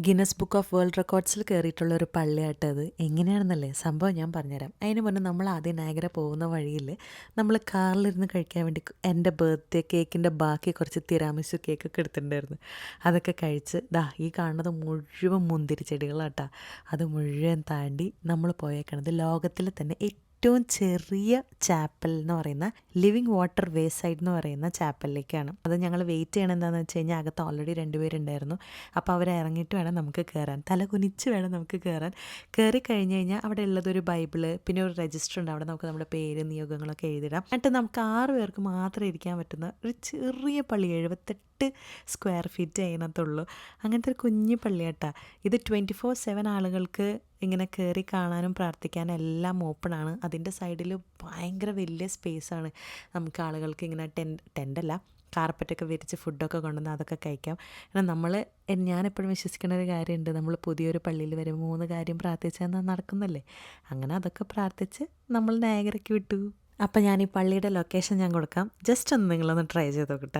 Guinness book of world റെക്കോർഡ്സിൽ കയറിയിട്ടുള്ള ഒരു പള്ളിയാട്ടത്. എങ്ങനെയാണെന്നല്ലേ സംഭവം ഞാൻ പറഞ്ഞുതരാം. അതിന് മുന്നേ നമ്മൾ ആദ്യം നയഗ്ര പോകുന്ന വഴിയിൽ നമ്മൾ കാറിലിരുന്ന് കഴിക്കാൻ വേണ്ടി എൻ്റെ ബർത്ത്ഡേ കേക്കിൻ്റെ ബാക്കി കുറച്ച് തിരാമിസു കേക്കൊക്കെ എടുത്തിട്ടുണ്ടായിരുന്നു. അതൊക്കെ കഴിച്ച് ഈ കാണുന്നത് മുഴുവൻ മുന്തിരി ചെടികളാട്ടാ. അത് മുഴുവൻ താണ്ടി നമ്മൾ പോയേക്കണത് ലോകത്തിൽ തന്നെ ഏറ്റവും ചെറിയ ചാപ്പൽ എന്ന് പറയുന്ന ലിവിങ് വാട്ടർ വേ സൈഡ് എന്ന് പറയുന്ന ചാപ്പലിലേക്കാണ്. അത് ഞങ്ങൾ വെയിറ്റ് ചെയ്യണം എന്താണെന്ന് വെച്ച് കഴിഞ്ഞാൽ അകത്ത് ഓൾറെഡി 2 പേരുണ്ടായിരുന്നു. അപ്പോൾ അവർ ഇറങ്ങിയിട്ട് വേണം നമുക്ക് കയറാൻ, തല കുനിച്ച് വേണം നമുക്ക് കയറാൻ. കയറി കഴിഞ്ഞ് കഴിഞ്ഞാൽ അവിടെ ഉള്ളതൊരു ബൈബിള്, പിന്നെ ഒരു രജിസ്റ്റർ ഉണ്ട്. അവിടെ നമുക്ക് നമ്മുടെ പേര് നിയോഗങ്ങളൊക്കെ എഴുതിടാം. എന്നിട്ട് നമുക്ക് 6 പേർക്ക് മാത്രം ഇരിക്കാൻ പറ്റുന്ന ഒരു ചെറിയ പള്ളി, 78 സ്ക്വയർ ഫീറ്റ് അതിനകത്തുള്ളൂ. അങ്ങനത്തെ ഒരു കുഞ്ഞു പള്ളിയാട്ടാ ഇത്. 24/7 ആളുകൾക്ക് ഇങ്ങനെ കയറി കാണാനും പ്രാർത്ഥിക്കാനും എല്ലാം ഓപ്പണാണ്. അതിൻ്റെ സൈഡിൽ ഭയങ്കര വലിയ സ്പേസാണ്. നമുക്ക് ആളുകൾക്ക് ഇങ്ങനെ ടെൻ്റല്ല, കാർപ്പറ്റൊക്കെ വിരിച്ച് ഫുഡൊക്കെ കൊണ്ടുവന്ന് അതൊക്കെ കഴിക്കാം. കാരണം ഞാനെപ്പോഴും വിശ്വസിക്കുന്ന ഒരു കാര്യമുണ്ട്, നമ്മൾ പുതിയൊരു പള്ളിയിൽ വരുമ്പോൾ 3 കാര്യം പ്രാർത്ഥിച്ചാൽ നടക്കുന്നല്ലേ. അങ്ങനെ അതൊക്കെ പ്രാർത്ഥിച്ച് നമ്മൾ നയഗ്രയ്ക്ക് വിട്ടു. അപ്പം ഞാൻ ഈ പള്ളിയുടെ ലൊക്കേഷൻ ഞാൻ കൊടുക്കാം, ജസ്റ്റ് ഒന്ന് നിങ്ങളൊന്ന് ട്രൈ ചെയ്ത് നോക്കട്ടെ.